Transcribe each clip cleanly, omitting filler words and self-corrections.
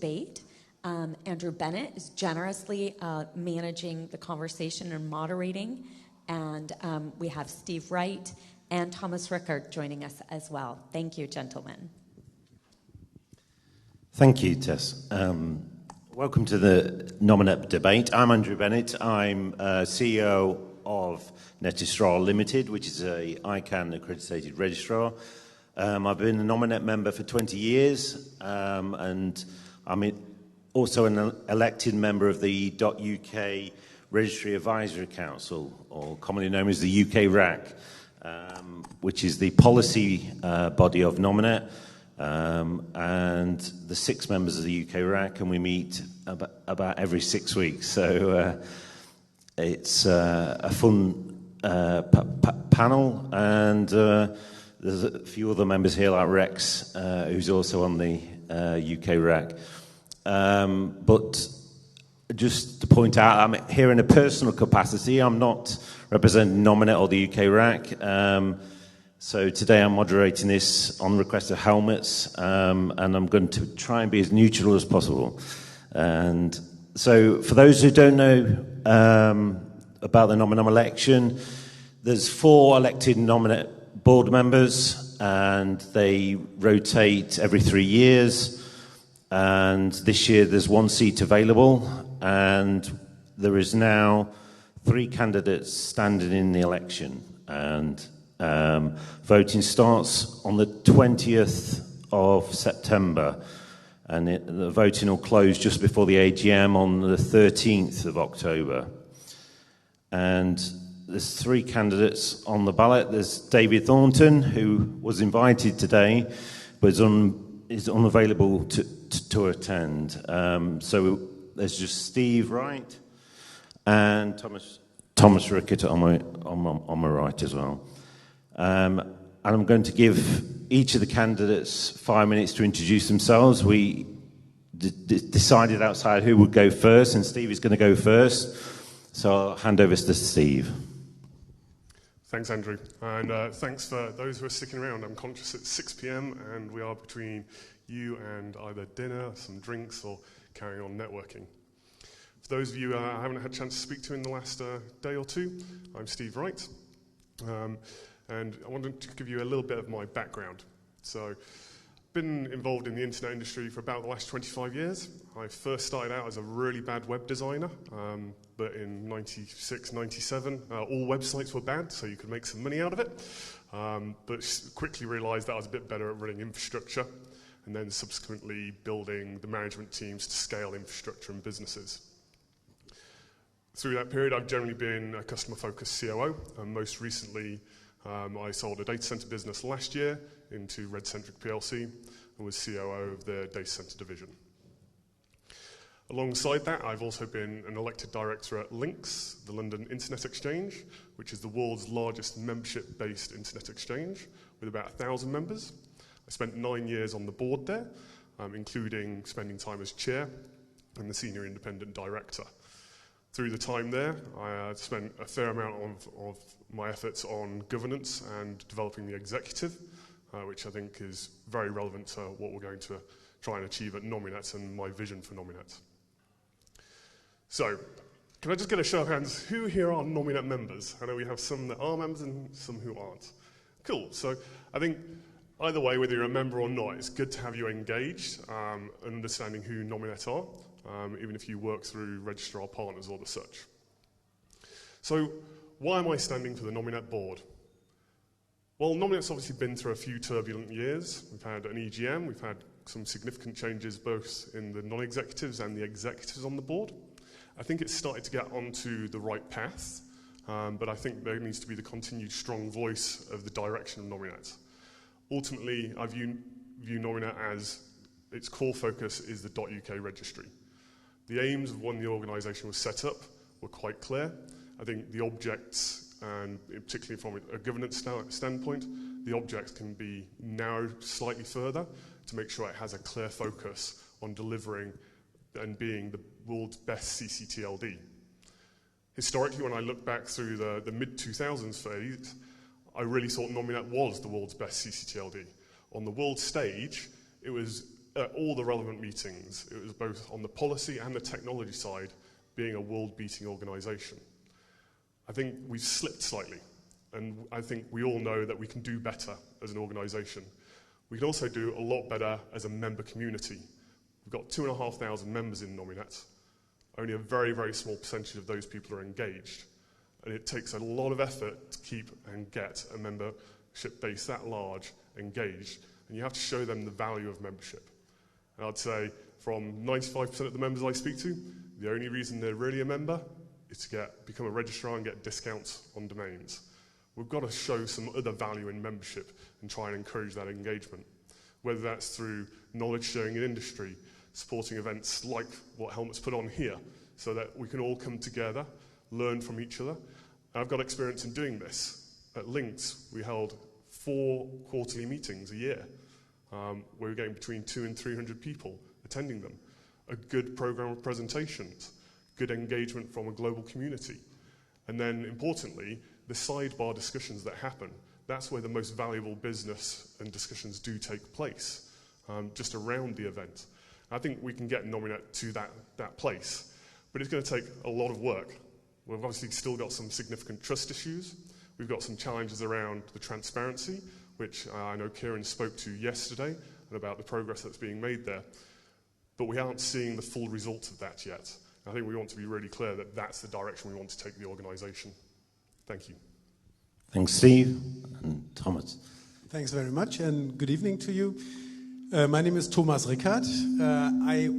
debate. Andrew Bennett is generously managing the conversation and moderating. And we have Steve Wright and Thomas Rickert joining us as well. Thank you, gentlemen. Thank you, Tess. Welcome to the Nominet debate. I'm Andrew Bennett. I'm CEO of Netistrar Limited, which is a ICANN accredited registrar. I've been a Nominet member for 20 years, and I'm also an elected member of the .UK Registry Advisory Council, or commonly known as the UK RAC, which is the policy body of Nominet, and the 6 members of the UK RAC, and we meet about every 6 weeks. So it's a fun panel, and there's a few other members here like Rex, who's also on the UK RAC. But just to point out, I'm here in a personal capacity. I'm not representing Nominet or the UK RAC. So today I'm moderating this on request of Helmets, and I'm going to try and be as neutral as possible. And so for those who don't know about the Nominet election, there's 4 elected Nominet board members, and they rotate every 3 years. And this year there's 1 seat available, and there is now 3 candidates standing in the election. And voting starts on the 20th of September, and the voting will close just before the AGM on the 13th of October. And there's 3 candidates on the ballot. There's David Thornton, who was invited today, but is unavailable to attend. So there's just Steve Wright and Thomas Rickert on my right as well. And I'm going to give each of the candidates 5 minutes to introduce themselves. We decided outside who would go first, and Steve is going to go first. So I'll hand over to Steve. Thanks, Andrew. And thanks for those who are sticking around. I'm conscious it's 6 p.m. and we are between you and either dinner, some drinks, or carrying on networking. For those of you I haven't had a chance to speak to in the last day or two, I'm Steve Wright. And I wanted to give you a little bit of my background. So I've been involved in the internet industry for about the last 25 years. I first started out as a really bad web designer, but in 96, 97, all websites were bad, so you could make some money out of it. But quickly realized that I was a bit better at running infrastructure, and then subsequently building the management teams to scale infrastructure and businesses. Through that period, I've generally been a customer-focused COO, and most recently, I sold a data center business last year into Red-Centric PLC and was COO of the data center division. Alongside that, I've also been an elected director at Lynx, the London Internet Exchange, which is the world's largest membership-based internet exchange with about 1,000 members. I spent 9 years on the board there, including spending time as chair and the senior independent director. Through the time there, I spent a fair amount of my efforts on governance and developing the executive, which I think is very relevant to what we're going to try and achieve at Nominet and my vision for Nominet. So, can I just get a show of hands? Who here are Nominet members? I know we have some that are members and some who aren't. Cool. So, I think either way, whether you're a member or not, it's good to have you engaged, understanding who Nominet are. Even if you work through registrar partners or the such. So, why am I standing for the Nominet board? Well, Nominet's obviously been through a few turbulent years. We've had an EGM, we've had some significant changes both in the non-executives and the executives on the board. I think it's started to get onto the right path, but I think there needs to be the continued strong voice of the direction of Nominet. Ultimately, I view Nominet as its core focus is the .UK registry. The aims of when the organisation was set up were quite clear. I think the objects, and particularly from a governance standpoint, the objects can be narrowed slightly further to make sure it has a clear focus on delivering and being the world's best CCTLD. Historically, when I look back through the mid-2000s phase, I really thought Nominet was the world's best CCTLD. On the world stage, it was at all the relevant meetings, it was both on the policy and the technology side, being a world-beating organisation. I think we've slipped slightly, and I think we all know that we can do better as an organisation. We can also do a lot better as a member community. We've got 2,500 members in Nominet. Only a very, very small percentage of those people are engaged. And it takes a lot of effort to keep and get a membership base that large engaged. And you have to show them the value of membership. And I'd say from 95% of the members I speak to, the only reason they're really a member is to become a registrar and get discounts on domains. We've got to show some other value in membership and try and encourage that engagement, whether that's through knowledge sharing in industry, supporting events like what Helmut's put on here, so that we can all come together, learn from each other. And I've got experience in doing this. At Links, we held 4 quarterly meetings a year. Where we're getting between 200 and 300 people attending them. A good program of presentations, good engagement from a global community. And then, importantly, the sidebar discussions that happen. That's where the most valuable business and discussions do take place, just around the event. I think we can get Nominet to that place, but it's going to take a lot of work. We've obviously still got some significant trust issues. We've got some challenges around the transparency, which I know Kieran spoke to yesterday, and about the progress that's being made there. But we aren't seeing the full results of that yet. I think we want to be really clear that that's the direction we want to take the organisation. Thank you. Thanks, Steve. And Thomas. Thanks very much, and good evening to you. My name is Thomas Rickert. I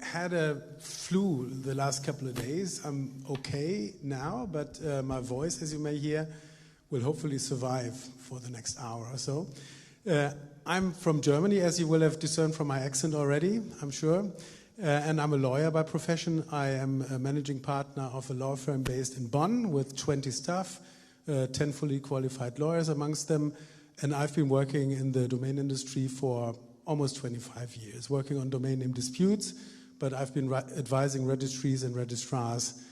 had a flu the last couple of days. I'm okay now, but my voice, as you may hear, will hopefully survive for the next hour or so. I'm from Germany, as you will have discerned from my accent already, I'm sure. And I'm a lawyer by profession. I am a managing partner of a law firm based in Bonn with 20 staff, 10 fully qualified lawyers amongst them. And I've been working in the domain industry for almost 25 years, working on domain name disputes. But I've been advising registries and registrars,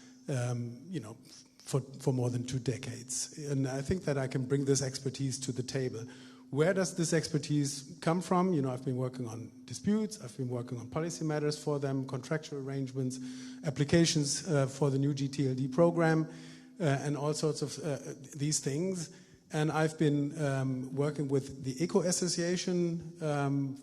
for more than 2 decades. And I think that I can bring this expertise to the table. Where does this expertise come from? I've been working on disputes, I've been working on policy matters for them, contractual arrangements, applications for the new GTLD program, and all sorts of these things. And I've been working with the ECO Association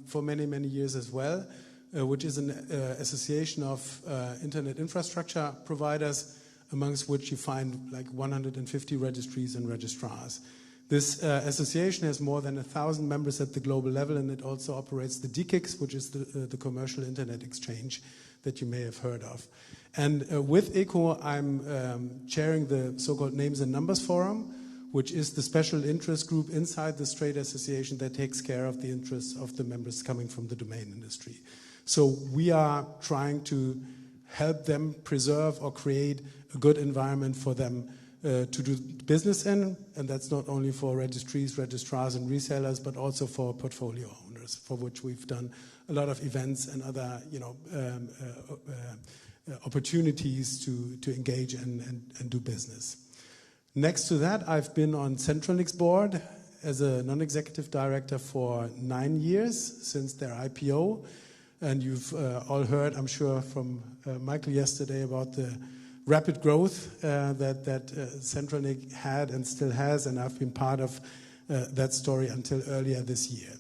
for many, many years as well, which is an association of internet infrastructure providers, amongst which you find like 150 registries and registrars. This association has more than 1,000 members at the global level, and it also operates the DKIX, which is the commercial internet exchange that you may have heard of. And with ECO, I'm chairing the so-called Names and Numbers Forum, which is the special interest group inside the Trade Association that takes care of the interests of the members coming from the domain industry. So we are trying to help them preserve or create a good environment for them to do business in, and that's not only for registries, registrars, and resellers, but also for portfolio owners, for which we've done a lot of events and other, opportunities to engage and do business. Next to that, I've been on CentralNic's board as a non-executive director for 9 years since their IPO, and you've all heard, I'm sure, from Michael yesterday about the rapid growth that CentralNic had and still has, and I've been part of that story until earlier this year.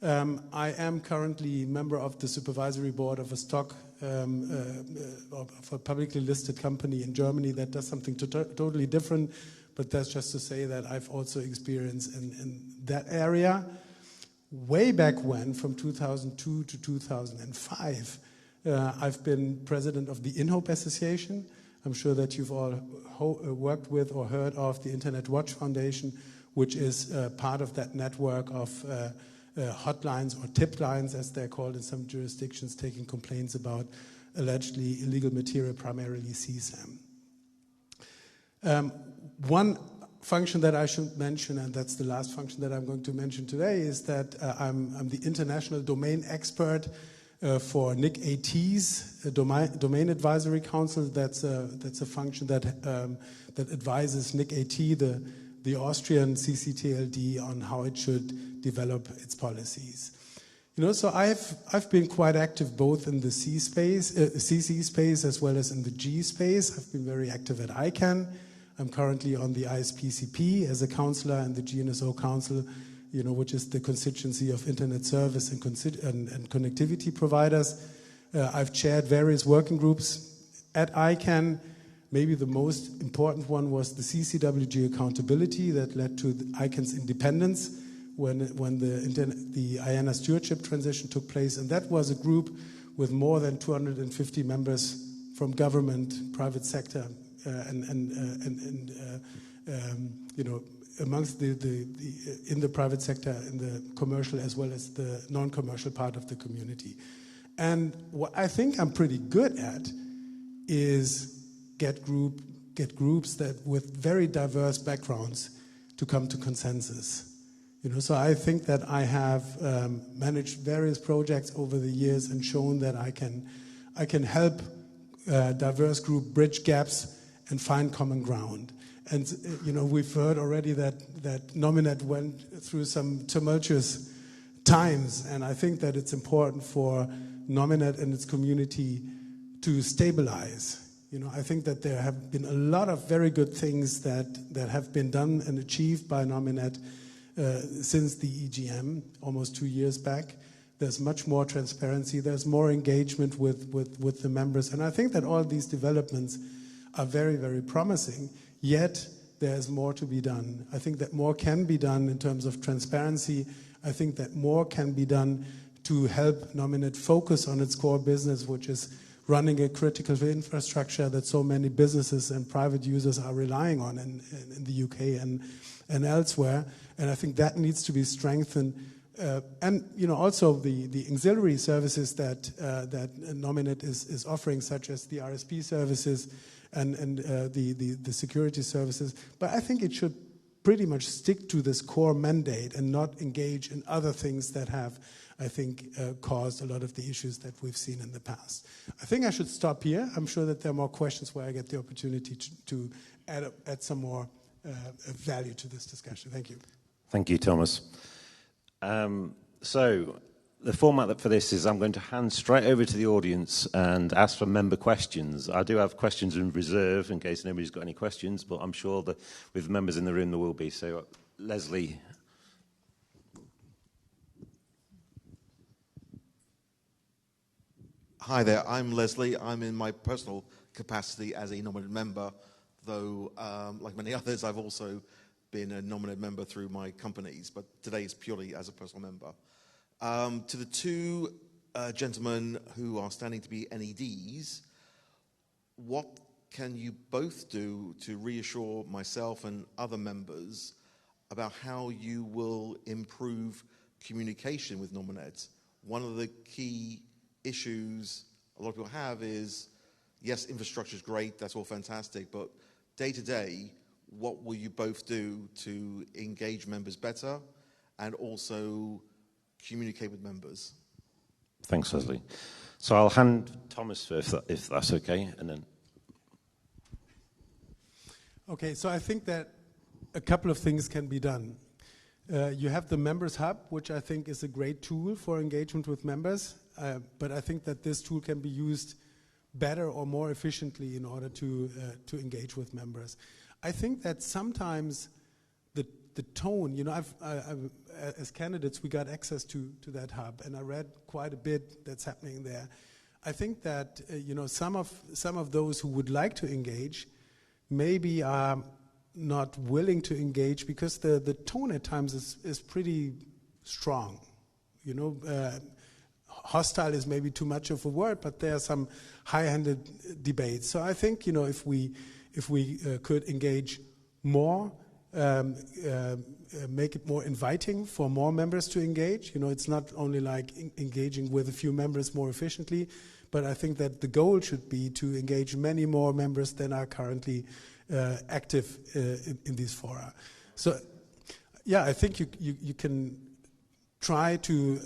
I am currently member of the supervisory board of a stock of a publicly listed company in Germany that does something totally different, but that's just to say that I've also experienced in that area. Way back when, from 2002 to 2005, I've been president of the InHope Association. I'm sure that you've all worked with or heard of the Internet Watch Foundation, which is part of that network of hotlines or tip lines, as they're called in some jurisdictions, taking complaints about allegedly illegal material, primarily CSAM. One function that I should mention, and that's the last function that I'm going to mention today, is that I'm the international domain expert for NIC-AT's Domain Advisory Council. That's a function that advises NIC-AT, the Austrian CCTLD, on how it should develop its policies. So I've been quite active both in the CC space as well as in the G space. I've been very active at ICANN. I'm currently on the ISPCP as a counselor in the GNSO Council, which is the constituency of internet service and connectivity providers. I've chaired various working groups at ICANN. Maybe the most important one was the CCWG accountability that led to ICANN's independence when the IANA stewardship transition took place. And that was a group with more than 250 members from government, private sector, amongst in the private sector, in the commercial as well as the non-commercial part of the community. And what I think I'm pretty good at is get groups that with very diverse backgrounds to come to consensus. So I think that I have managed various projects over the years and shown that I can help diverse group bridge gaps and find common ground. And we've heard already that Nominet went through some tumultuous times, and I think that it's important for Nominet and its community to stabilize. I think that there have been a lot of very good things that have been done and achieved by Nominet since the EGM, almost 2 years back. There's much more transparency. There's more engagement with the members. And I think that all these developments are very, very promising, yet there's more to be done. I think that more can be done in terms of transparency. I think that more can be done to help Nominet focus on its core business, which is running a critical infrastructure that so many businesses and private users are relying on in the UK and elsewhere. And I think that needs to be strengthened. And also the auxiliary services that Nominet is offering, such as the RSP services and the security services. But I think it should pretty much stick to this core mandate and not engage in other things that have, I think, caused a lot of the issues that we've seen in the past. I think I should stop here. I'm sure that there are more questions where I get the opportunity to add some more value to this discussion. Thank you. Thank you, Thomas. So the format for this is I'm going to hand straight over to the audience and ask for member questions. I do have questions in reserve in case anybody's got any questions, but I'm sure that with members in the room there will be. So, Leslie. Hi there, I'm Leslie. I'm in my personal capacity as a Nominet member, though, like many others, I've also been a Nominet member through my companies, but today is purely as a personal member. To the two gentlemen who are standing to be NEDs, what can you both do to reassure myself and other members about how you will improve communication with Nominet? One of the key issues a lot of people have is, yes, infrastructure is great, that's all fantastic, but day to day, what will you both do to engage members better and also communicate with members? Thanks, Leslie. So I'll hand Thomas first, if that's okay, and then. Okay, so I think that a couple of things can be done. You have the Members Hub, which I think is a great tool for engagement with members, but I think that this tool can be used better or more efficiently in order to engage with members. I think that sometimes the tone, as candidates, we got access to that hub, and I read quite a bit that's happening there. I think that some of those who would like to engage maybe are not willing to engage because the tone at times is pretty strong. Hostile is maybe too much of a word, but there are some high-handed debates. So I think if we could engage more, make it more inviting for more members to engage. It's not only like engaging with a few members more efficiently, but I think that the goal should be to engage many more members than are currently active in these fora. So, yeah, I think you can try to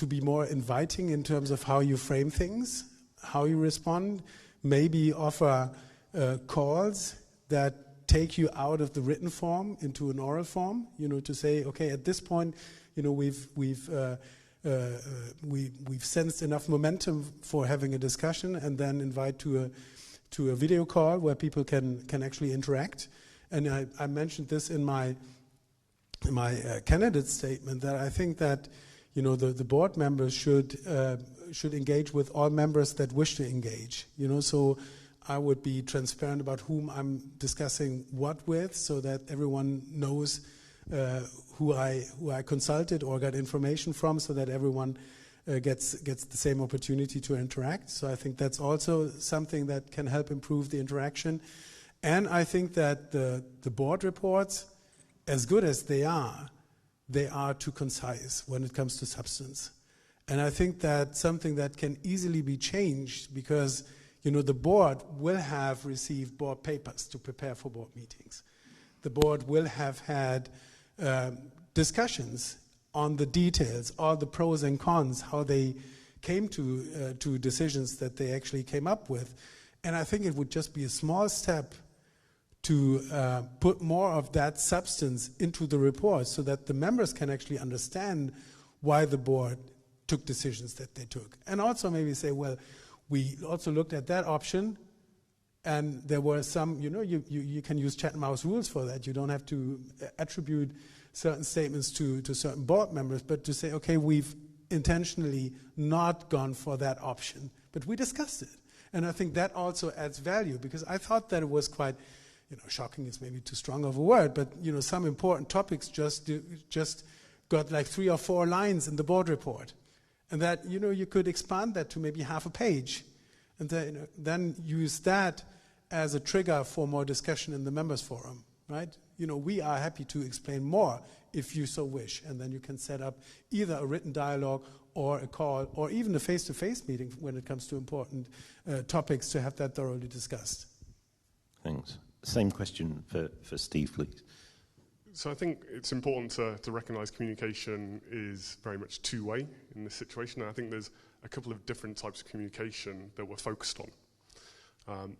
be more inviting in terms of how you frame things, how you respond. Maybe offer calls that take you out of the written form into an oral form, to say, okay, at this point, we've sensed enough momentum for having a discussion, and then invite to a video call where people can actually interact. And I mentioned this in my candidate statement, that I think that the board members should engage with all members that wish to engage. So I would be transparent about whom I'm discussing what with, so that everyone knows who I consulted or got information from, so that everyone gets the same opportunity to interact. So I think that's also something that can help improve the interaction. And I think that the board reports, as good as they are too concise when it comes to substance. And I think that's something that can easily be changed, because the board will have received board papers to prepare for board meetings. The board will have had discussions on the details, all the pros and cons, how they came to decisions that they actually came up with. And I think it would just be a small step to put more of that substance into the report, so that the members can actually understand why the board took decisions that they took. And also maybe say, well, we also looked at that option, and there were some, you can use cat and mouse rules for that. You don't have to attribute certain statements to certain board members, but to say, okay, we've intentionally not gone for that option, but we discussed it. And I think that also adds value, because I thought that it was quite, shocking is maybe too strong of a word, but some important topics just got like 3 or 4 lines in the board report. And that, you could expand that to maybe half a page, and then use that as a trigger for more discussion in the members forum, right? We are happy to explain more if you so wish, and then you can set up either a written dialogue or a call, or even a face-to-face meeting when it comes to important topics, to have that thoroughly discussed. Thanks. Same question for Steve, please. So I think it's important to recognise communication is very much two-way in this situation. And I think there's a couple of different types of communication that we're focused on.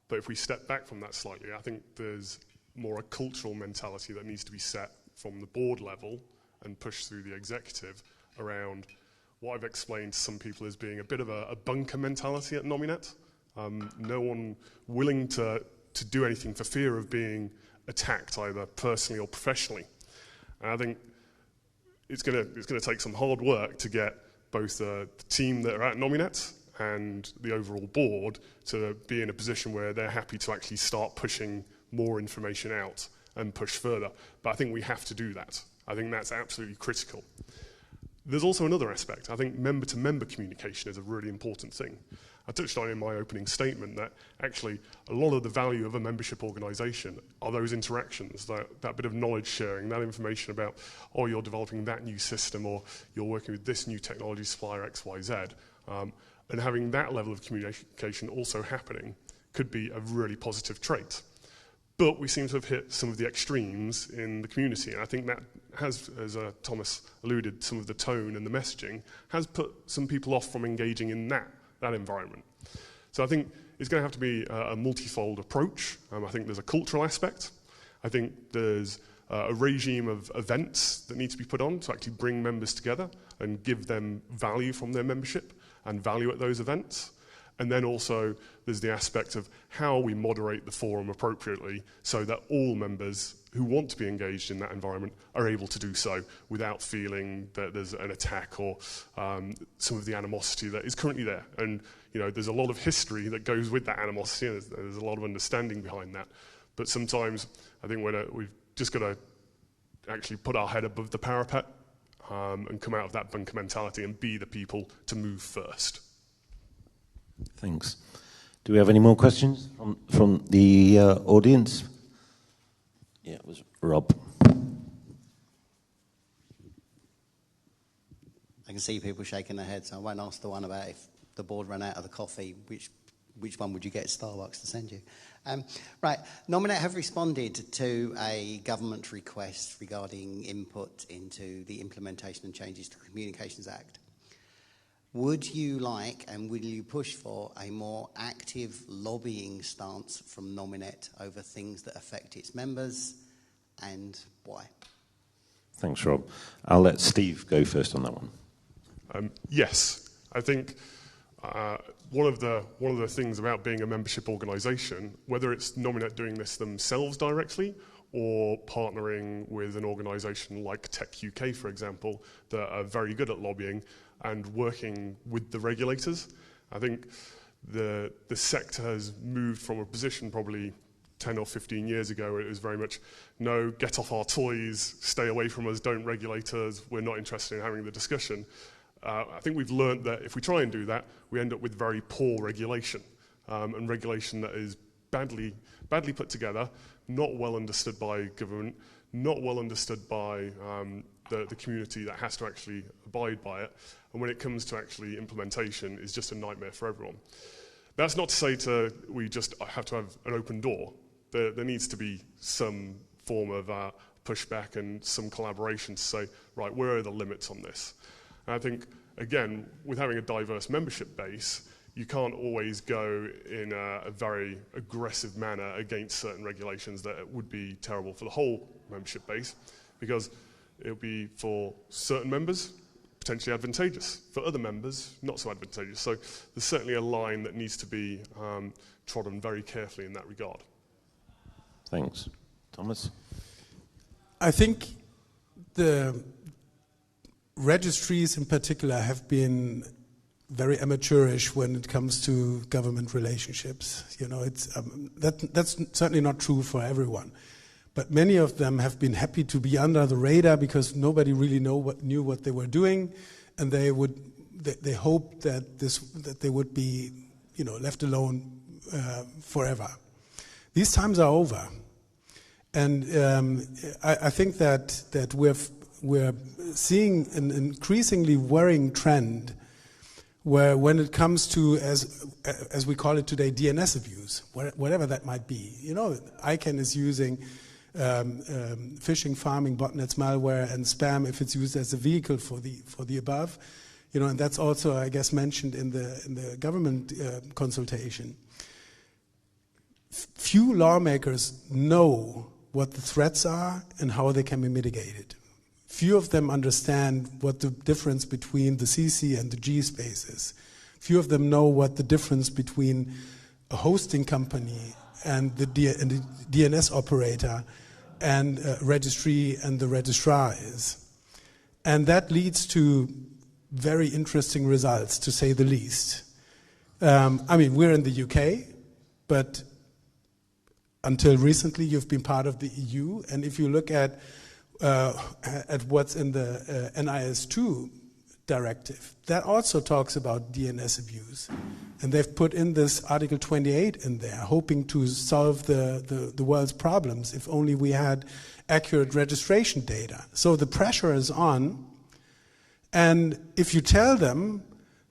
But if we step back from that slightly, I think there's more a cultural mentality that needs to be set from the board level and pushed through the executive around what I've explained to some people as being a bit of a bunker mentality at Nominet. No one willing to do anything for fear of being attacked, either personally or professionally. And I think it's going to take some hard work to get both the team that are at Nominet and the overall board to be in a position where they're happy to actually start pushing more information out and push further. But I think we have to do that. I think that's absolutely critical. There's also another aspect. I think member-to-member communication is a really important thing. I touched on in my opening statement that actually a lot of the value of a membership organisation are those interactions, that bit of knowledge sharing, that information about, oh, you're developing that new system, or you're working with this new technology supplier XYZ. And having that level of communication also happening could be a really positive trait. But we seem to have hit some of the extremes in the community, and I think that has, as Thomas alluded, some of the tone and the messaging has put some people off from engaging in that environment. So I think it's going to have to be a multifold approach. I think there's a cultural aspect. I think there's a regime of events that need to be put on to actually bring members together and give them value from their membership and value at those events. And then also there's the aspect of how we moderate the forum appropriately so that all members who want to be engaged in that environment are able to do so without feeling that there's an attack or some of the animosity that is currently there. And there's a lot of history that goes with that animosity, and there's a lot of understanding behind that. But sometimes I think we've just got to actually put our head above the parapet and come out of that bunker mentality and be the people to move first. Thanks. Do we have any more questions from the audience? Yeah, it was Rob. I can see people shaking their heads, so I won't ask the one about if the board ran out of the coffee, which one would you get at Starbucks to send you? Right, Nominet have responded to a government request regarding input into the implementation and changes to the Communications Act. Would you like and will you push for a more active lobbying stance from Nominet over things that affect its members, and why? Thanks, Rob. I'll let Steve go first on that one. Yes, I think one of the things about being a membership organisation, whether it's Nominet doing this themselves directly or partnering with an organisation like Tech UK, for example, that are very good at lobbying and working with the regulators. I think the sector has moved from a position probably 10 or 15 years ago where it was very much, no, get off our toys, stay away from us, don't regulate us, we're not interested in having the discussion. I think we've learned that if we try and do that, we end up with very poor regulation, and regulation that is badly put together, not well understood by government, not well understood by the community that has to actually abide by it, and when it comes to actually implementation, is just a nightmare for everyone. That's not to say we just have to have an open door. There needs to be some form of pushback and some collaboration to say, right, where are the limits on this? And I think, again, with having a diverse membership base, you can't always go in a very aggressive manner against certain regulations that would be terrible for the whole membership base, because it would be for certain members potentially advantageous, for other members not so advantageous. So there's certainly a line that needs to be trodden very carefully in that regard. Thanks. Thomas? I think the registries in particular have been very amateurish when it comes to government relationships. You know, that's certainly not true for everyone. But many of them have been happy to be under the radar because nobody really knew what they were doing, and they hoped that they would be, you know, left alone forever. These times are over, and I think that we're seeing an increasingly worrying trend where, when it comes to, as we call it today, DNS abuse, whatever that might be. You know, ICANN is using phishing, farming, botnets, malware, and spam if it's used as a vehicle for the above. You know, and that's also, I guess, mentioned in the government consultation. Few lawmakers know what the threats are and how they can be mitigated. Few of them understand what the difference between the CC and the G space is. Few of them know what the difference between a hosting company and the DNS operator and registry and the registrar is. And that leads to very interesting results, to say the least. I mean, we're in the UK, but until recently you've been part of the EU, and if you look at what's in the NIS2 directive, that also talks about DNS abuse. And they've put in this Article 28 in there, hoping to solve the world's problems if only we had accurate registration data. So the pressure is on, and if you tell them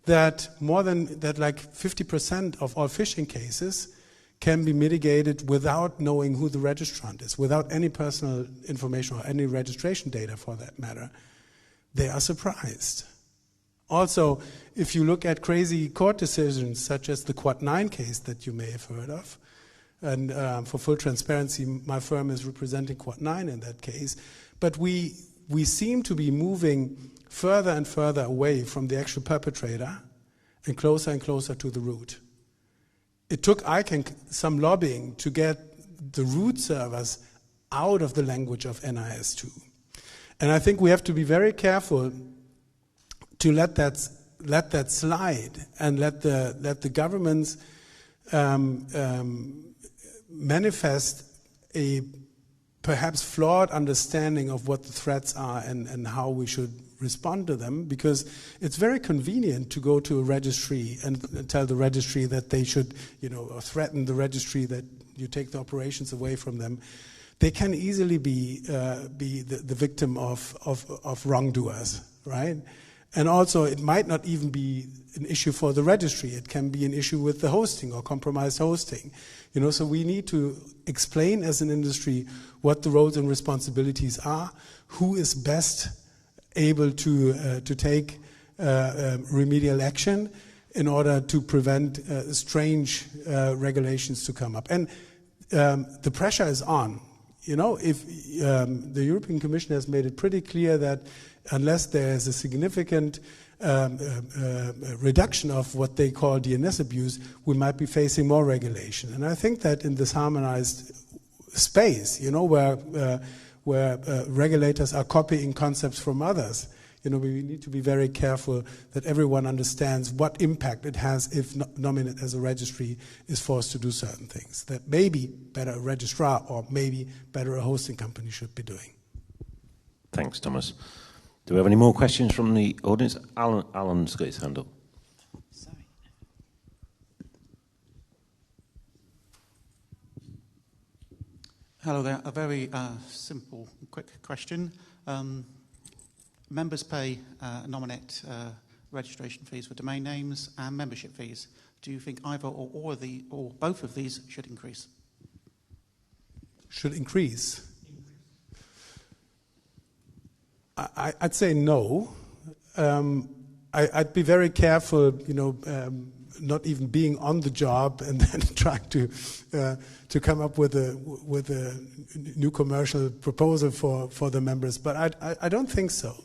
that like 50% of all phishing cases can be mitigated without knowing who the registrant is, without any personal information or any registration data for that matter, they are surprised. Also, if you look at crazy court decisions such as the Quad 9 case that you may have heard of, and for full transparency, my firm is representing Quad 9 in that case, but we seem to be moving further and further away from the actual perpetrator and closer to the root. It took ICANN some lobbying to get the root servers out of the language of NIS2. And I think we have to be very careful to let that slide and let the governments manifest a perhaps flawed understanding of what the threats are and how we should respond to them, because it's very convenient to go to a registry and tell the registry that they should, or threaten the registry that you take the operations away from them. They can easily be the victim of wrongdoers, right? And also, it might not even be an issue for the registry. It can be an issue with the hosting or compromised hosting. So we need to explain as an industry what the roles and responsibilities are, who is best able to take remedial action in order to prevent strange regulations to come up. And the pressure is on. You know, if the European Commission has made it pretty clear that unless there is a significant reduction of what they call DNS abuse, we might be facing more regulation. And I think that in this harmonized space, you know, where regulators are copying concepts from others, you know, we need to be very careful that everyone understands what impact it has if Nominet as a registry is forced to do certain things that maybe better a registrar or maybe better a hosting company should be doing. Thanks, Thomas. Do we have any more questions from the audience? Alan's got his hand up. Sorry. Hello there. A very simple, quick question. Members pay Nominet registration fees for domain names and membership fees. Do you think either or both of these should increase? Should increase? I'd say no. I'd be very careful, you know, not even being on the job and then trying to come up with a new commercial proposal for the members. But I don't think so.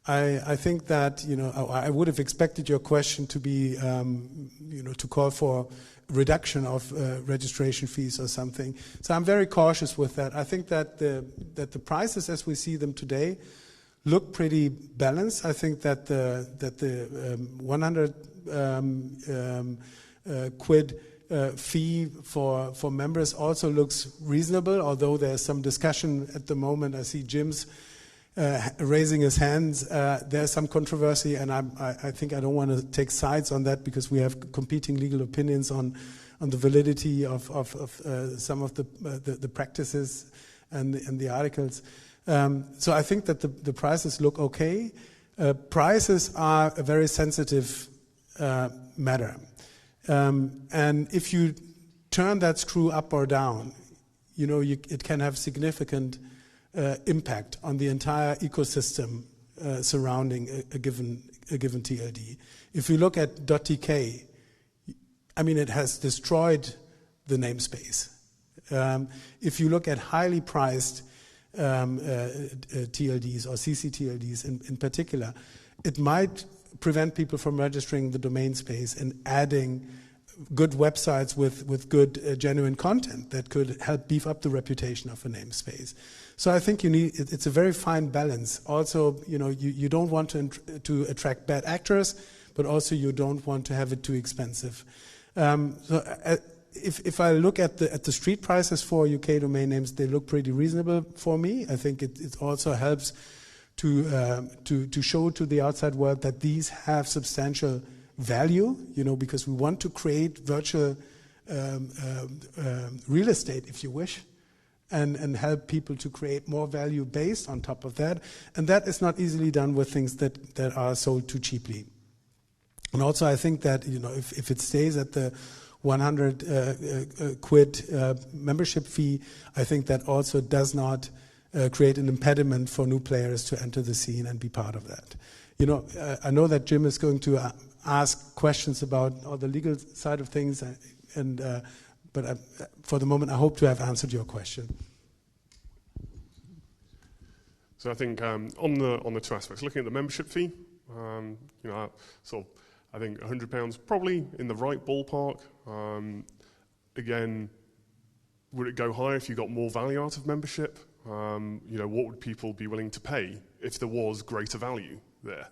I think that, you know, I would have expected your question to be, you know, to call for reduction of registration fees or something. So I'm very cautious with that. I think that the prices as we see them today look pretty balanced. I think that the 100 quid fee for members also looks reasonable, although there's some discussion at the moment. I see Jim's raising his hands. There's some controversy, and I think I don't want to take sides on that because we have competing legal opinions on the validity of some of the practices and the articles. So I think that the prices look okay. Prices are a very sensitive matter. And if you turn that screw up or down, you know, it can have significant impact on the entire ecosystem surrounding a given TLD. If you look at .tk, I mean, it has destroyed the namespace. If you look at highly priced TLDs or CCTLDs in particular, it might prevent people from registering the domain space and adding good websites with good genuine content that could help beef up the reputation of a namespace. So I think it's a very fine balance. Also, you know, you don't want to attract bad actors, but also you don't want to have it too expensive. If I look at the street prices for UK domain names, they look pretty reasonable for me. I think it also helps to show to the outside world that these have substantial value, you know, because we want to create virtual real estate, if you wish, and help people to create more value based on top of that. And that is not easily done with things that are sold too cheaply. And also I think that, you know, if it stays at the 100 quid membership fee, I think that also does not create an impediment for new players to enter the scene and be part of that. You know, I know that Jim is going to ask questions about all the legal side of things, but for the moment, I hope to have answered your question. So I think on the two aspects, looking at the membership fee, you know, sort of, I think £100 probably in the right ballpark. Again, would it go higher if you got more value out of membership? You know, what would people be willing to pay if there was greater value there?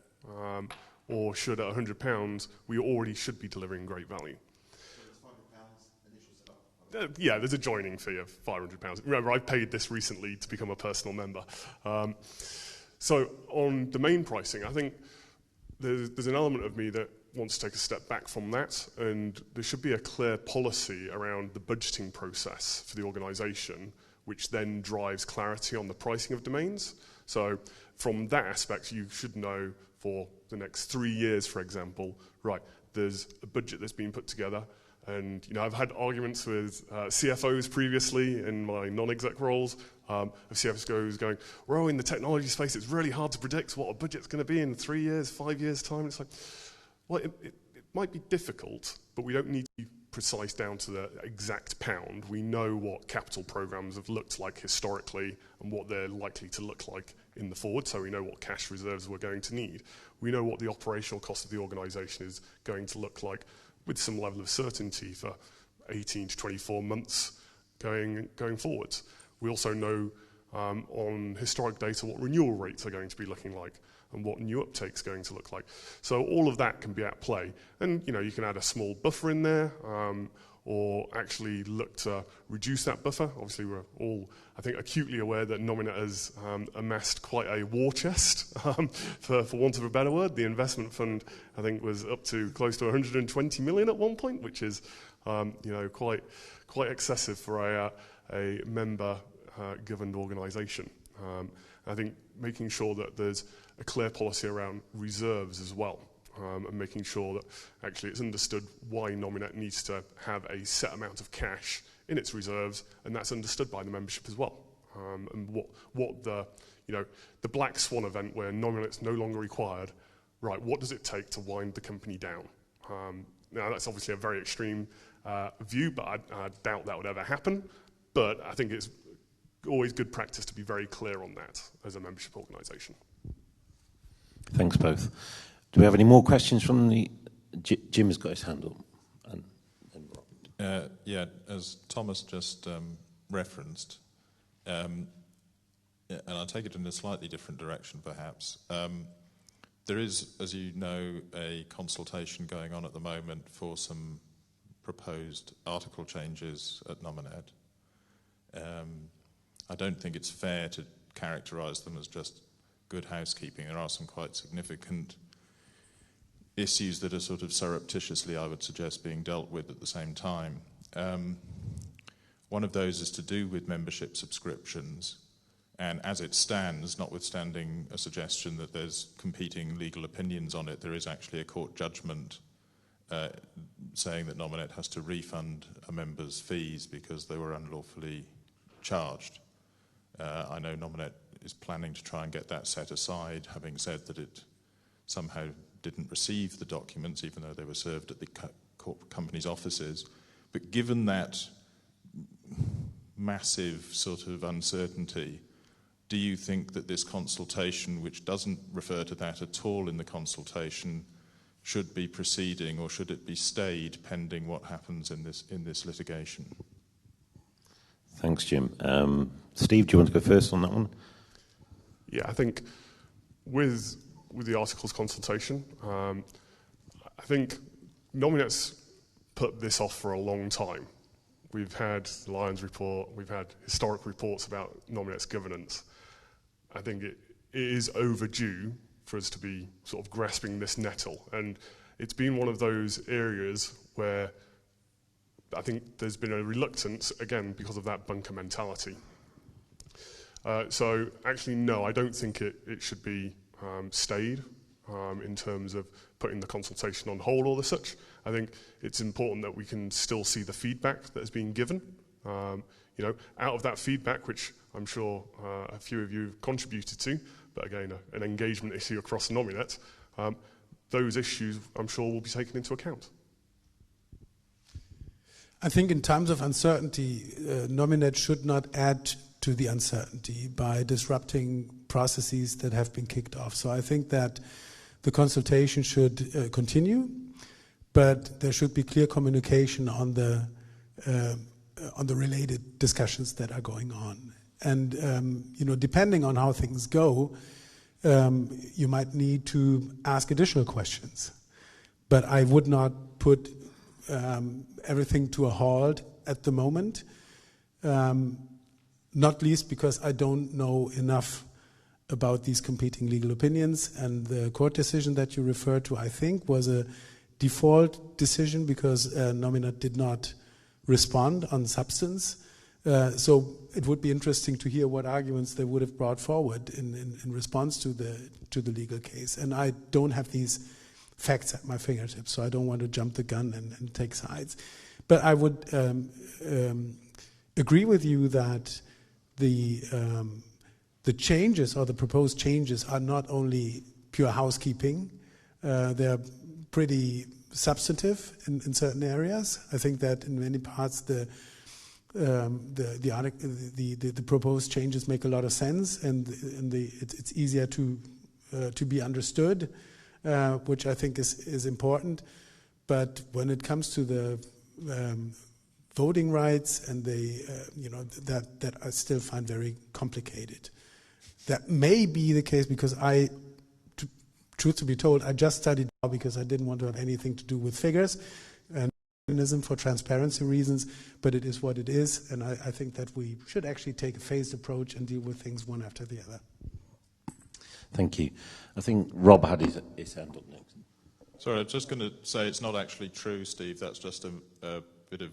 Or should at £100 we already should be delivering great value? So it's £500 initial setup. Yeah, there's a joining fee of £500. Remember, I paid this recently to become a personal member. So on domain pricing, I think there's an element of me that wants to take a step back from that, and there should be a clear policy around the budgeting process for the organisation, which then drives clarity on the pricing of domains. So from that aspect, you should know for the next 3 years, for example, right, there's a budget that's been put together. And, you know, I've had arguments with CFOs previously in my non-exec roles. of CFOs going, we're in the technology space, it's really hard to predict what a budget's going to be in 3 years, 5 years' time. It's like, well, it might be difficult, but we don't need to be precise down to the exact pound. We know what capital programs have looked like historically and what they're likely to look like in the forward, so we know what cash reserves we're going to need. We know what the operational cost of the organisation is going to look like with some level of certainty for 18 to 24 months going forwards. We also know on historic data what renewal rates are going to be looking like and what new uptake's going to look like. So all of that can be at play. And you can add a small buffer in there or actually look to reduce that buffer. Obviously, we're all, I think, acutely aware that Nominet has amassed quite a war chest, for want of a better word. The investment fund, I think, was up to close to 120 million at one point, which is quite excessive for a member-governed organisation. I think making sure that there's a clear policy around reserves as well, and making sure that actually it's understood why Nominet needs to have a set amount of cash in its reserves, and that's understood by the membership as well. And what the black swan event where Nominet's no longer required, right, what does it take to wind the company down? Now that's obviously a very extreme view, but I doubt that would ever happen. But I think it's always good practice to be very clear on that as a membership organisation. Thanks both. Do we have any more questions from the... Jim has got his hand up. Yeah, as Thomas just referenced, and I'll take it in a slightly different direction perhaps, there is, as you know, a consultation going on at the moment for some proposed article changes at Nominet. I don't think it's fair to characterise them as just good housekeeping. There are some quite significant issues that are sort of surreptitiously, I would suggest, being dealt with at the same time. One of those is to do with membership subscriptions, and as it stands, notwithstanding a suggestion that there's competing legal opinions on it, there is actually a court judgment saying that Nominet has to refund a member's fees because they were unlawfully charged. I know Nominet is planning to try and get that set aside, having said that it somehow didn't receive the documents, even though they were served at the company's offices. But given that massive sort of uncertainty, do you think that this consultation, which doesn't refer to that at all in the consultation, should be proceeding, or should it be stayed pending what happens in this litigation? Thanks, Jim. Steve, do you want to go first on that one? Yeah, I think with the articles consultation, I think Nominet's put this off for a long time. We've had the Lyons report, we've had historic reports about Nominet's governance. I think it is overdue for us to be sort of grasping this nettle. And it's been one of those areas where I think there's been a reluctance, again, because of that bunker mentality. So actually, no, I don't think it should be stayed in terms of putting the consultation on hold or the such. I think it's important that we can still see the feedback that has been given. Out of that feedback, which I'm sure a few of you have contributed to, but again, an engagement issue across Nominet, those issues, I'm sure, will be taken into account. I think in times of uncertainty, Nominet should not add to the uncertainty by disrupting processes that have been kicked off. So I think that the consultation should continue, but there should be clear communication on the related discussions that are going on. And depending on how things go, you might need to ask additional questions. But I would not put everything to a halt at the moment, not least because I don't know enough about these competing legal opinions. And the court decision that you referred to, I think, was a default decision because Nominet did not respond on substance. So it would be interesting to hear what arguments they would have brought forward in response to the legal case. And I don't have these facts at my fingertips, so I don't want to jump the gun and take sides. But I would agree with you that the changes or the proposed changes are not only pure housekeeping, they're pretty substantive in certain areas. I think that in many parts the proposed changes make a lot of sense, and it's easier to be understood, which I think is important. But when it comes to the voting rights and that I still find very complicated. That may be the case because truth to be told, I just studied law because I didn't want to have anything to do with figures and mechanism for transparency reasons, but it is what it is, and I think that we should actually take a phased approach and deal with things one after the other. Thank you. I think Rob had his hand up next. Sorry, I was just going to say it's not actually true, Steve. That's just a bit of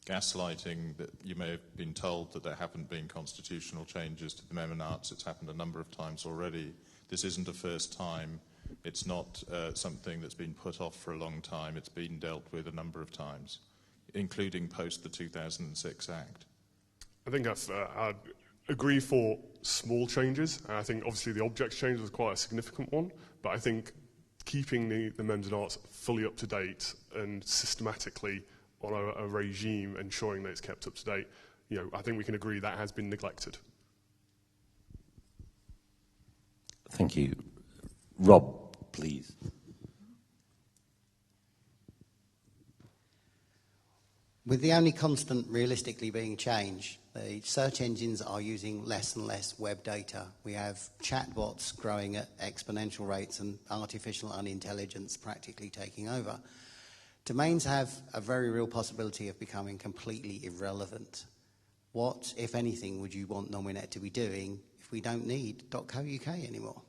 gaslighting, that you may have been told that there haven't been constitutional changes to the Nominet. It's happened a number of times already. This isn't a first time. It's not something that's been put off for a long time. It's been dealt with a number of times, including post the 2006 Act. I think I'd agree for small changes. I think obviously the objects change was quite a significant one, but I think keeping the Nominet fully up to date and systematically on a regime, ensuring that it's kept up to date, I think we can agree that has been neglected. Thank you. Rob, please. With the only constant realistically being change, the search engines are using less and less web data. We have chatbots growing at exponential rates and artificial unintelligence practically taking over. Domains have a very real possibility of becoming completely irrelevant. What, if anything, would you want Nominet to be doing if we don't need .co.uk anymore?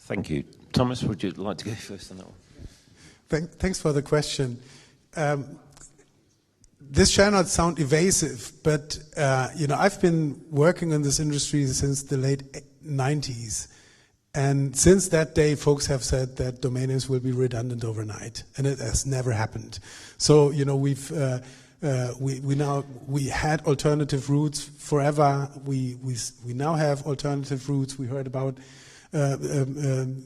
Thank you. Thomas, would you like to go first on that one? Thanks for the question. This shall not sound evasive, but I've been working in this industry since the late 90s. And since that day, folks have said that domain names will be redundant overnight, and it has never happened. So, we had alternative routes forever. We now have alternative routes. We heard about from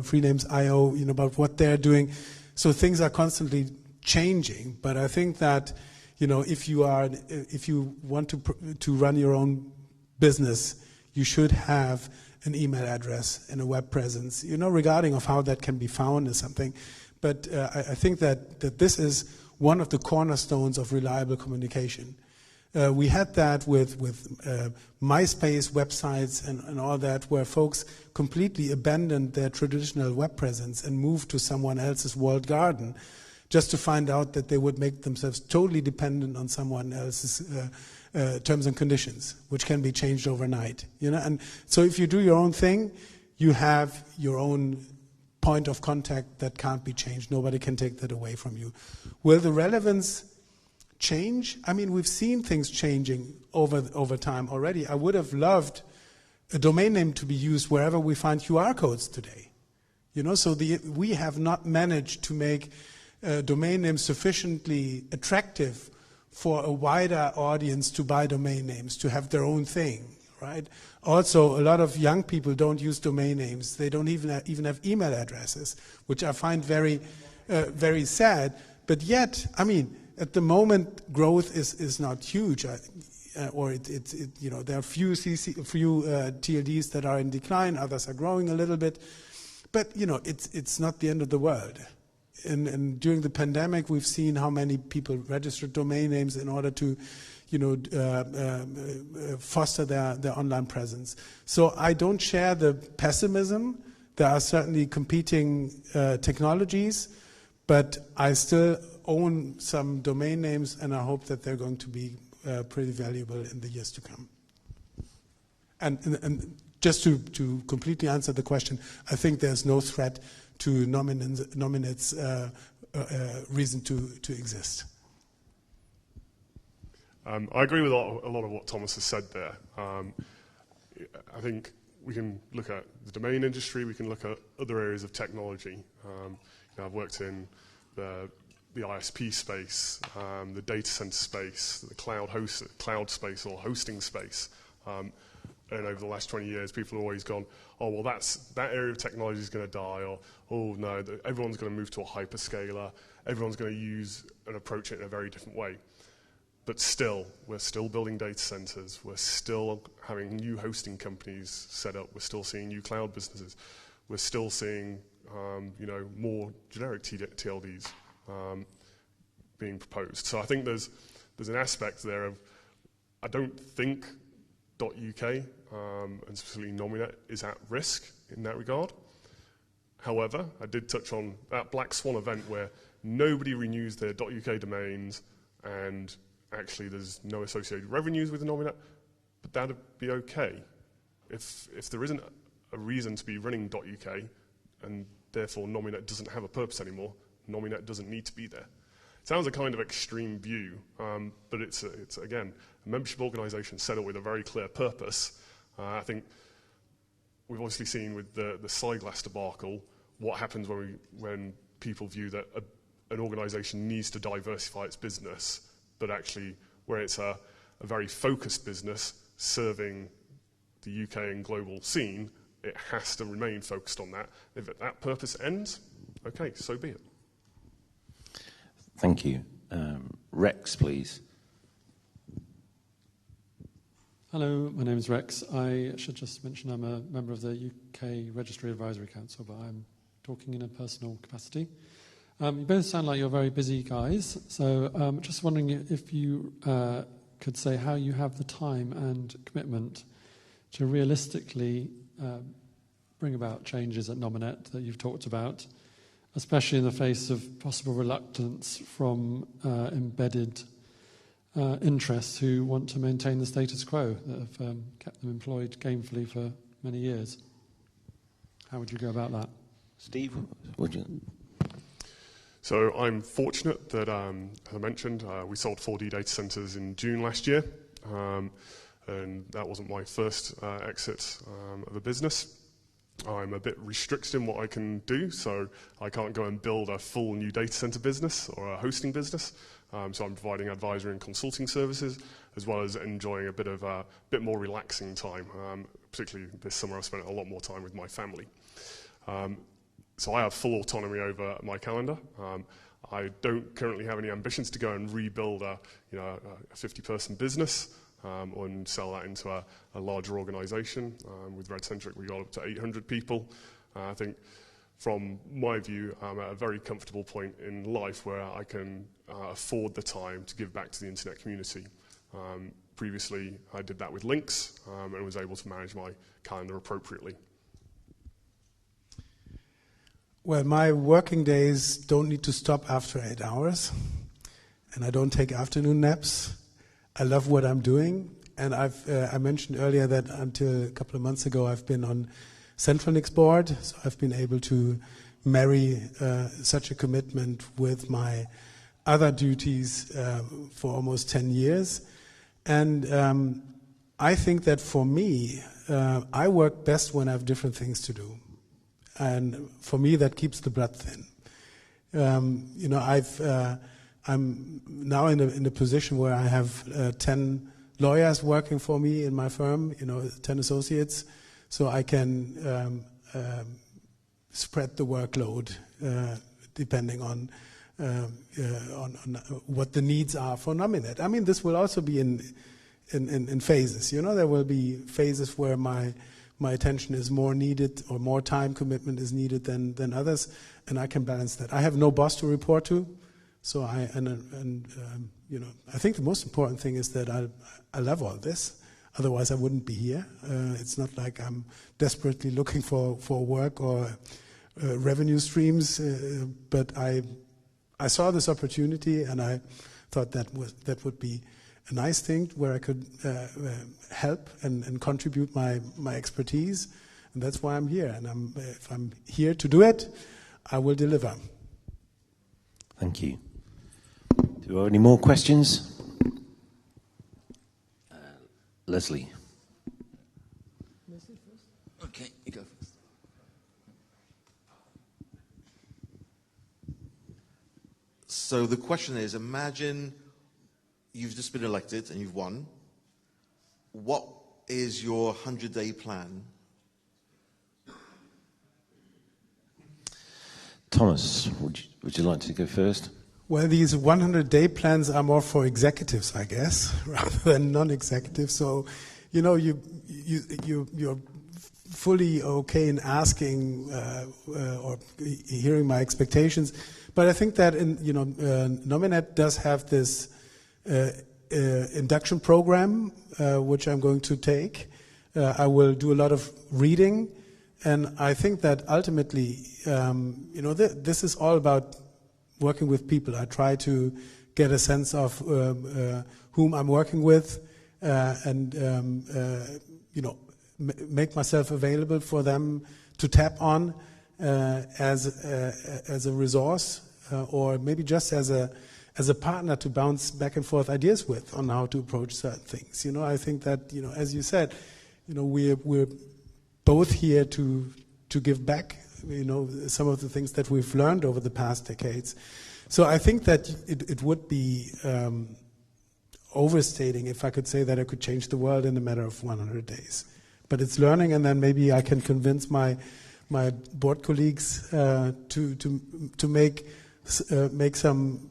Freenames.io, about what they're doing. So things are constantly changing. But I think that, if you want to run your own business, you should have an email address and a web presence, regarding of how that can be found is something. But I think that this is one of the cornerstones of reliable communication. We had that with MySpace websites and all that, where folks completely abandoned their traditional web presence and moved to someone else's walled garden, just to find out that they would make themselves totally dependent on someone else's terms and conditions, which can be changed overnight. And so if you do your own thing, you have your own point of contact that can't be changed. Nobody can take that away from you. Will the relevance change? I mean, we've seen things changing over time already. I would have loved a domain name to be used wherever we find QR codes today. So we have not managed to make domain names sufficiently attractive for a wider audience to buy domain names, to have their own thing, right? Also, a lot of young people don't use domain names. They don't even have email addresses, which I find very, very sad. But yet, I mean, at the moment, growth is not huge, there are few TLDs that are in decline. Others are growing a little bit, but it's not the end of the world. And during the pandemic, we've seen how many people registered domain names in order to, foster their online presence. So I don't share the pessimism. There are certainly competing technologies, but I still own some domain names, and I hope that they're going to be pretty valuable in the years to come. And just to completely answer the question, I think there's no threat to Nominet's reason to exist. I agree with a lot of what Thomas has said there. I think we can look at the domain industry, we can look at other areas of technology. I've worked in the the ISP space, the data center space, the cloud space or hosting space. And over the last 20 years, people have always gone, oh, well, that area of technology is going to die, or, oh, no, everyone's going to move to a hyperscaler, everyone's going to use and approach it in a very different way. But still, we're still building data centers, we're still having new hosting companies set up, we're still seeing new cloud businesses, we're still seeing more generic TLDs being proposed. So I think there's an aspect there of, I don't think .uk and specifically Nominet is at risk in that regard. However, I did touch on that Black Swan event where nobody renews their .uk domains and actually there's no associated revenues with Nominet, but that'd be okay. If there isn't a reason to be running .uk and therefore Nominet doesn't have a purpose anymore, Nominet doesn't need to be there. It sounds a kind of extreme view, but it's again, a membership organisation set up with a very clear purpose. I think we've obviously seen with the Siglass debacle what happens when people view that an organisation needs to diversify its business, but actually where it's a very focused business serving the UK and global scene, it has to remain focused on that. If that purpose ends, okay, so be it. Thank you. Rex, please. Hello, my name is Rex. I should just mention I'm a member of the UK Registry Advisory Council, but I'm talking in a personal capacity. You both sound like you're very busy guys, so just wondering if you could say how you have the time and commitment to realistically bring about changes at Nominet that you've talked about, especially in the face of possible reluctance from embedded interests who want to maintain the status quo that have kept them employed gainfully for many years. How would you go about that? Steve, would you? So I'm fortunate that, as I mentioned, we sold 4D data centers in June last year, and that wasn't my first exit of the business. I'm a bit restricted in what I can do, so I can't go and build a full new data center business or a hosting business. So I'm providing advisory and consulting services, as well as enjoying a bit more relaxing time. Particularly this summer, I've spent a lot more time with my family. So I have full autonomy over my calendar. I don't currently have any ambitions to go and rebuild a 50-person business and sell that into a larger organisation. With Redcentric, we got up to 800 people. I think, from my view, I'm at a very comfortable point in life where I can afford the time to give back to the internet community. Previously, I did that with Links and was able to manage my calendar appropriately. Well, my working days don't need to stop after 8 hours, and I don't take afternoon naps. I love what I'm doing, and I mentioned earlier that until a couple of months ago I've been on Centralnic's board, so I've been able to marry such a commitment with my other duties for almost 10 years. And I think that for me, I work best when I have different things to do. And for me, that keeps the blood thin. I'm now in a position where I have 10 lawyers working for me in my firm, 10 associates, so I can spread the workload depending on what the needs are for Nominet. I mean, this will also be in phases. There will be phases where my attention is more needed or more time commitment is needed than others, and I can balance that. I have no boss to report to, so I think the most important thing is that I love all this. Otherwise, I wouldn't be here. It's not like I'm desperately looking for work or revenue streams, but I saw this opportunity and I thought that would be a nice thing where I could help and contribute my expertise, and that's why I'm here. And if I'm here to do it, I will deliver. Thank you. Do we have any more questions? Leslie. Okay, you go first. So the question is, imagine you've just been elected and you've won. What is your 100-day plan? Thomas, would you like to go first? Well, these 100-day plans are more for executives, I guess, rather than non-executives. So, you know, you're fully okay in asking or hearing my expectations. But I think that Nominet does have this induction program, which I'm going to take. I will do a lot of reading, and I think that ultimately, this is all about working with people. I try to get a sense of whom I'm working with, and make myself available for them to tap on as a resource, or maybe just as a partner to bounce back and forth ideas with on how to approach certain things. I think that as you said, we're both here to give back. Some of the things that we've learned over the past decades. So I think that it would be overstating if I could say that I could change the world in a matter of 100 days. But it's learning, and then maybe I can convince my board colleagues to make some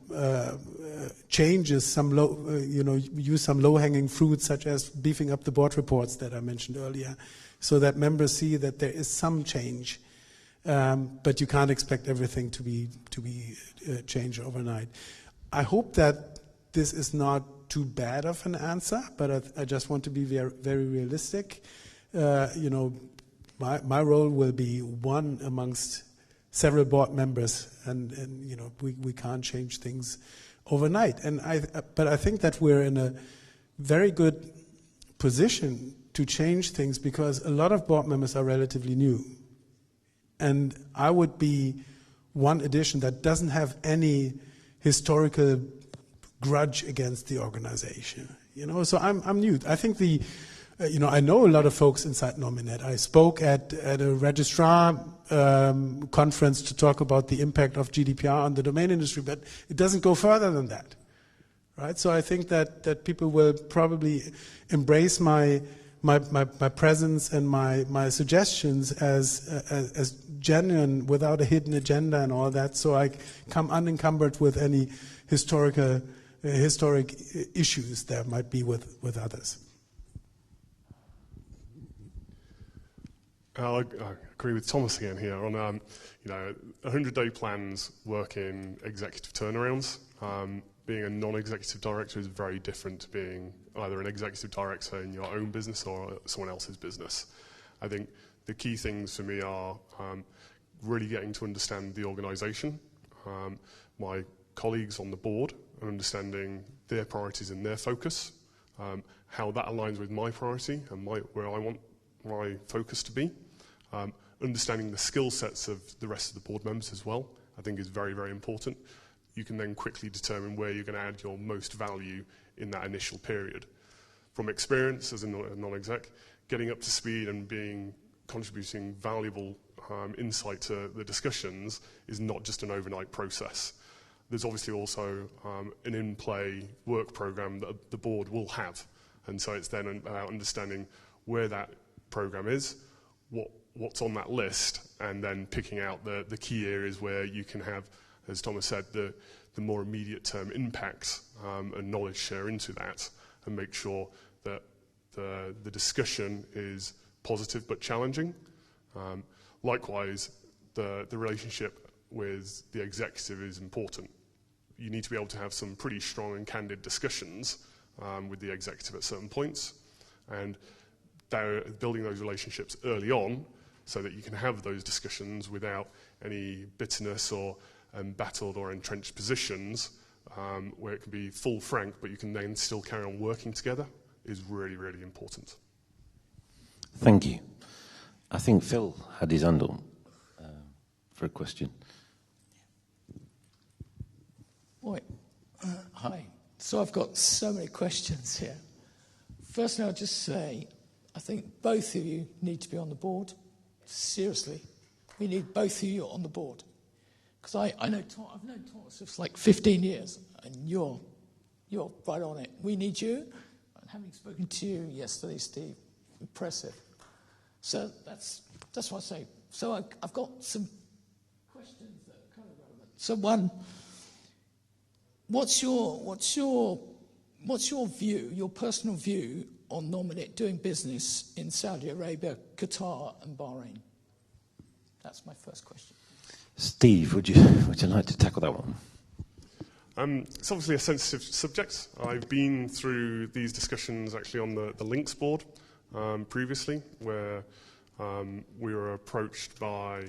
changes, use some low-hanging fruits, such as beefing up the board reports that I mentioned earlier, so that members see that there is some change. But you can't expect everything to be changed overnight. I hope that this is not too bad of an answer, but I just want to be very, very realistic. My role will be one amongst several board members, and we can't change things overnight. But I think that we're in a very good position to change things because a lot of board members are relatively new. And I would be one addition that doesn't have any historical grudge against the organization. So I'm new. I think I know a lot of folks inside Nominet. I spoke at a registrar conference to talk about the impact of GDPR on the domain industry, but it doesn't go further than that, right? So I think that people will probably embrace my presence and my suggestions as genuine, without a hidden agenda and all that. So I come unencumbered with any historic issues there might be with others. I agree with Thomas again here on 100-day plans work in executive turnarounds. Being a non-executive director is very different to being either an executive director in your own business or someone else's business. I think the key things for me are really getting to understand the organisation, my colleagues on the board, and understanding their priorities and their focus, how that aligns with my priority and where I want my focus to be. Understanding the skill sets of the rest of the board members as well, I think is very, very important. You can then quickly determine where you're going to add your most value in that initial period. From experience as a non-exec, getting up to speed and contributing valuable insight to the discussions is not just an overnight process. There's obviously also an in-play work program that the board will have. And so it's then about understanding where that program is, what's on that list, and then picking out the key areas where you can have, as Thomas said, the more immediate term impacts and knowledge share into that, and make sure that the discussion is positive but challenging. Likewise, the relationship with the executive is important. You need to be able to have some pretty strong and candid discussions with the executive at certain points, and building those relationships early on so that you can have those discussions without any bitterness or embattled or entrenched positions, where it can be full frank, but you can then still carry on working together, is really, really important. Thank you. I think Phil had his hand up for a question. Right. Hi. So I've got so many questions here. Firstly, I'll just say, I think both of you need to be on the board. Seriously. We need both of you on the board. because I've known Thomas for like 15 years, and you're right on it. We need you. And having spoken to you yesterday, Steve, impressive. So that's what I say. So I've got some questions that are kind of relevant. So one, what's your view, your personal view on Nominet doing business in Saudi Arabia, Qatar, and Bahrain? That's my first question. Steve, would you like to tackle that one? It's obviously a sensitive subject. I've been through these discussions actually on the Links board previously, where we were approached by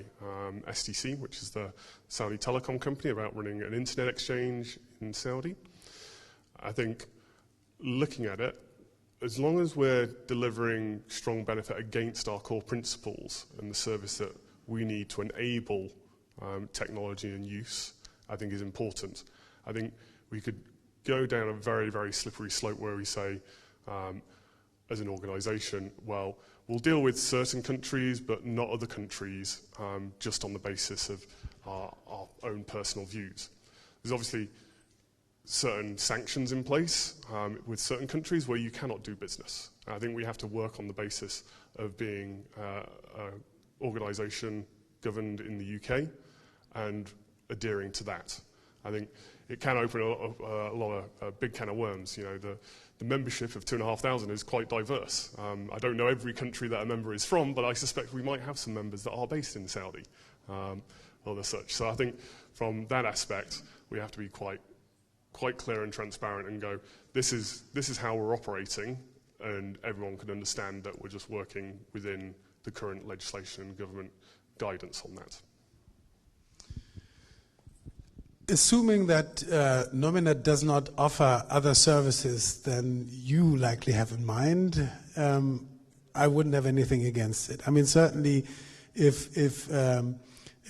STC, which is the Saudi telecom company, about running an internet exchange in Saudi. I think looking at it, as long as we're delivering strong benefit against our core principles and the service that we need to enable technology and use, I think is important. I think we could go down a very, very slippery slope where we say, as an organisation, well, we'll deal with certain countries but not other countries just on the basis of our own personal views. There's obviously certain sanctions in place with certain countries where you cannot do business. I think we have to work on the basis of being an organisation governed in the UK and adhering to that. I think it can open a big can of worms. You know, the membership of 2,500 is quite diverse. I don't know every country that a member is from, but I suspect we might have some members that are based in Saudi or as such. So I think from that aspect, we have to be quite clear and transparent and go, this is how we're operating, and everyone can understand that we're just working within the current legislation and government guidance on that. Assuming that Nominet does not offer other services than you likely have in mind, I wouldn't have anything against it. I mean, certainly if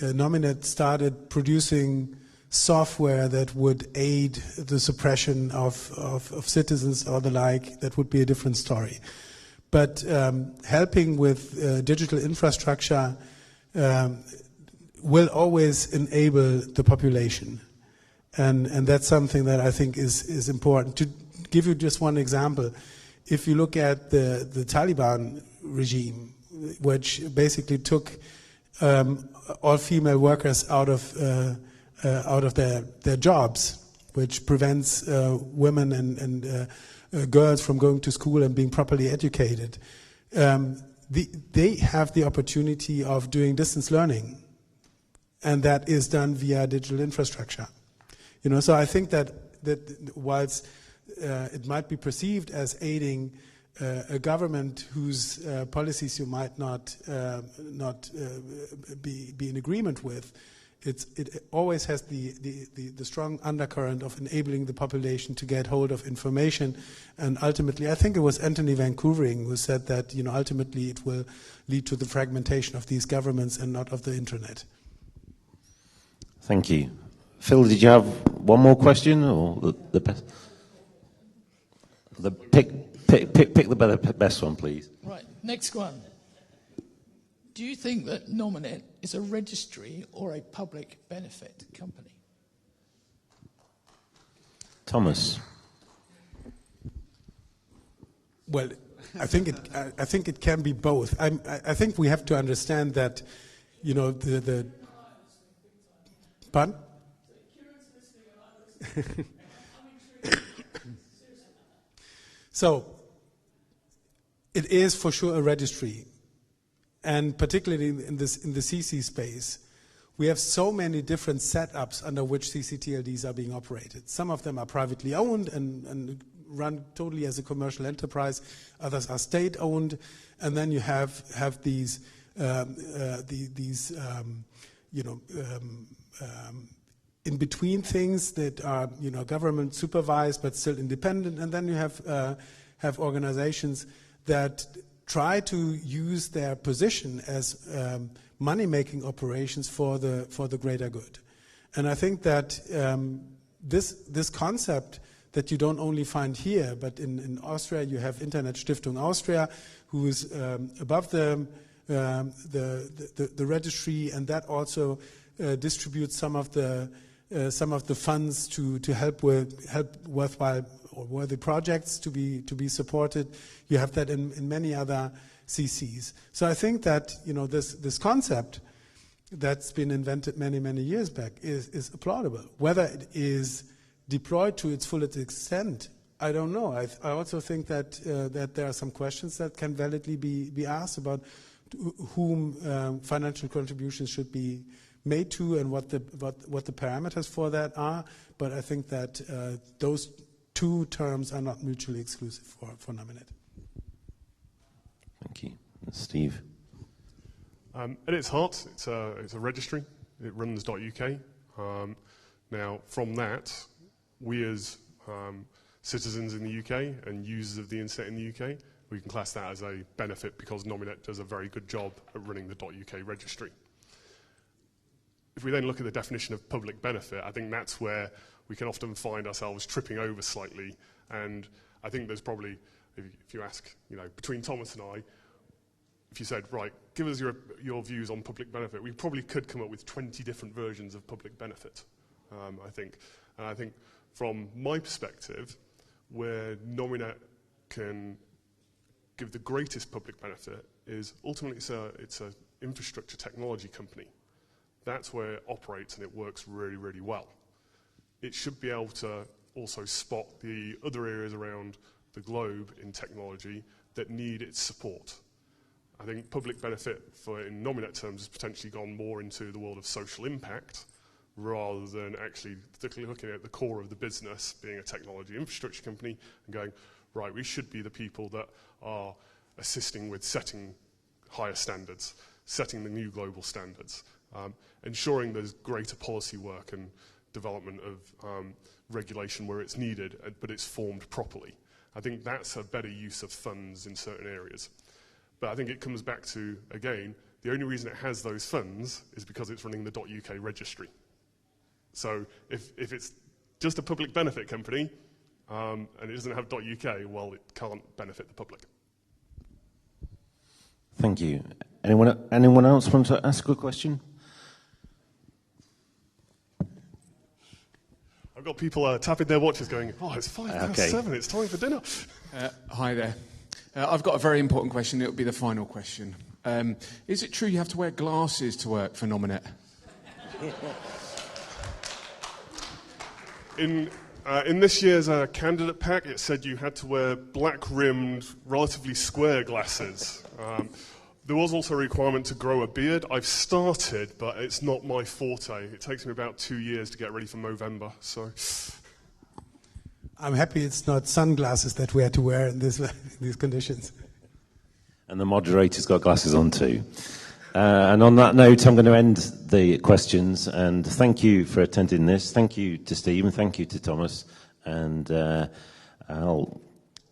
Nominet started producing software that would aid the suppression of citizens or the like, that would be a different story. But helping with digital infrastructure will always enable the population. And that's something that I think is important. To give you just one example, if you look at the Taliban regime, which basically took all female workers out of their jobs, which prevents women and girls from going to school and being properly educated, they have the opportunity of doing distance learning, and that is done via digital infrastructure. You know, so I think that whilst it might be perceived as aiding a government whose policies you might not be in agreement with, it always has the strong undercurrent of enabling the population to get hold of information. And ultimately, I think it was Anthony Van Koevering who said that, you know, ultimately it will lead to the fragmentation of these governments and not of the internet. Thank you. Phil, did you have one more question, or the best? Pick the best one, please. Right, next one. Do you think that Nominet is a registry or a public benefit company? Thomas. Well, I think it can be both. I think we have to understand that, you know, the pardon? So, it is for sure a registry, and particularly in the CC space, we have so many different setups under which CCTLDs are being operated. Some of them are privately owned and run totally as a commercial enterprise. Others are state-owned, and then you have these in between things that are, you know, government supervised but still independent, and then you have organizations that try to use their position as money-making operations for the greater good. And I think that this concept that you don't only find here, but in Austria you have Internet Stiftung Austria, who is above the registry, and that also distribute some of the funds to help worthwhile or worthy projects to be supported. You have that in many other CCs. So I think that this concept that's been invented many years back is applaudable. Whether it is deployed to its fullest extent, I don't know. I also think that there are some questions that can validly be asked about whom financial contributions should be made to and what the parameters for that are. But I think that those two terms are not mutually exclusive for Nominet. Thank you. Steve. At its heart, it's a registry. It runs .uk. Now, from that, we as citizens in the UK and users of the internet in the UK, we can class that as a benefit because Nominet does a very good job at running the .uk registry. If we then look at the definition of public benefit, I think that's where we can often find ourselves tripping over slightly. And I think there's probably, if you ask, between Thomas and I, if you said, right, give us your views on public benefit, we probably could come up with 20 different versions of public benefit, I think. And I think from my perspective, where Nominet can give the greatest public benefit is ultimately it's an infrastructure technology company. That's where it operates and it works really, really well. It should be able to also spot the other areas around the globe in technology that need its support. I think public benefit in Nominet terms has potentially gone more into the world of social impact rather than actually particularly looking at the core of the business, being a technology infrastructure company, and going, right, we should be the people that are assisting with setting higher standards, setting the new global standards, ensuring there's greater policy work and development of regulation where it's needed, but it's formed properly. I think that's a better use of funds in certain areas. But I think it comes back to, again, the only reason it has those funds is because it's running the .uk registry. So if it's just a public benefit company and it doesn't have .uk, well, it can't benefit the public. Thank you. Anyone else want to ask a question? I've got people tapping their watches going, oh, it's 7:05, it's time for dinner. Hi there. I've got a very important question. It'll be the final question. Is it true you have to wear glasses to work for Nominet? In this year's candidate pack, it said you had to wear black-rimmed, relatively square glasses. There was also a requirement to grow a beard. I've started, but it's not my forte. It takes me about 2 years to get ready for Movember. So, I'm happy it's not sunglasses that we had to wear in these conditions. And the moderator's got glasses on too. And on that note, I'm going to end the questions. And thank you for attending this. Thank you to Steve and thank you to Thomas. And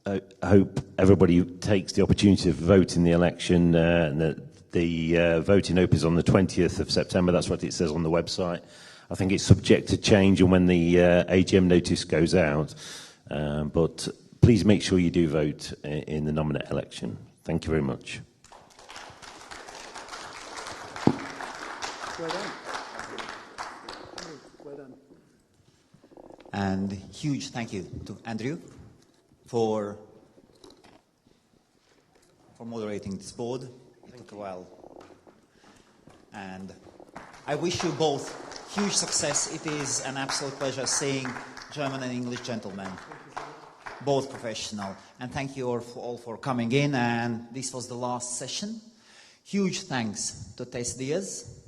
I hope everybody takes the opportunity to vote in the election. And the voting opens on the 20th of September. That's what it says on the website. I think it's subject to change and when the AGM notice goes out. But please make sure you do vote in the Nominet election. Thank you very much. Well done. Well done. And huge thank you to Andrew for moderating this board. It took a while. And I wish you both huge success. It is an absolute pleasure seeing German and English gentlemen, both professional. And thank you all for coming in. And this was the last session. Huge thanks to Tess Diaz.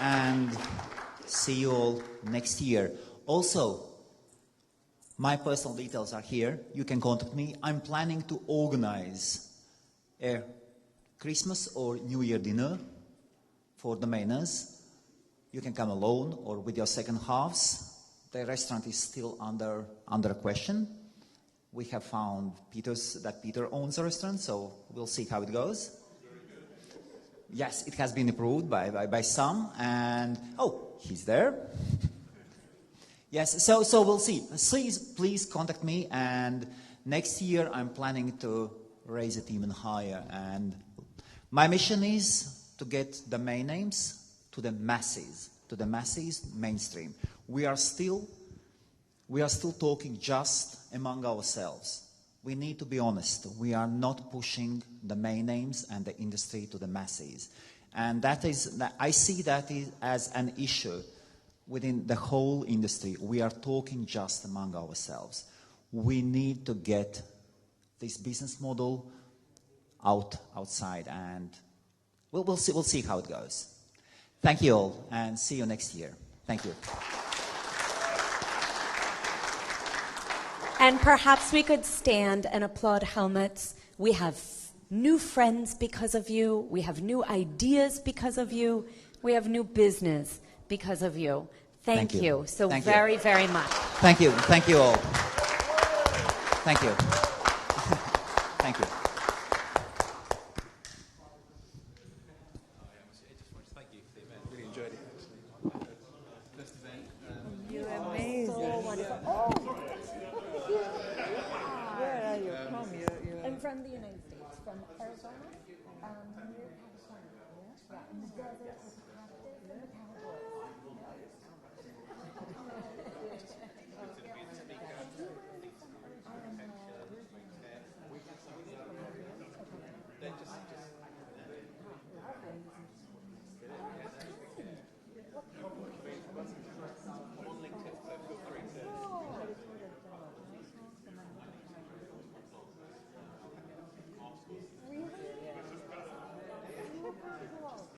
And see you all next year. Also, my personal details are here. You can contact me. I'm planning to organize a Christmas or New Year dinner for domainers. You can come alone or with your second halves. The restaurant is still under question. We have found that Peter owns the restaurant, so we'll see how it goes. Yes, it has been approved by some, and he's there. Yes, so we'll see. Please contact me, and next year I'm planning to raise it even higher and My mission is to get domain names to the masses, mainstream. We are still talking just among ourselves. We need to be honest. We are not pushing domain names and the industry to the masses. And I see that as an issue within the whole industry. We are talking just among ourselves. We need to get this business model outside, and we'll see how it goes. Thank you all, and see you next year. Thank you. And perhaps we could stand and applaud helmets. We have new friends because of you. We have new ideas because of you. We have new business because of you. Thank you so very, very much. Thank you. Thank you all. Thank you. Thank you. You're amazing. So wonderful. Where are you from? I'm from the United States, from Arizona, near California. Yeah, in the desert with the cactus and the cowboys.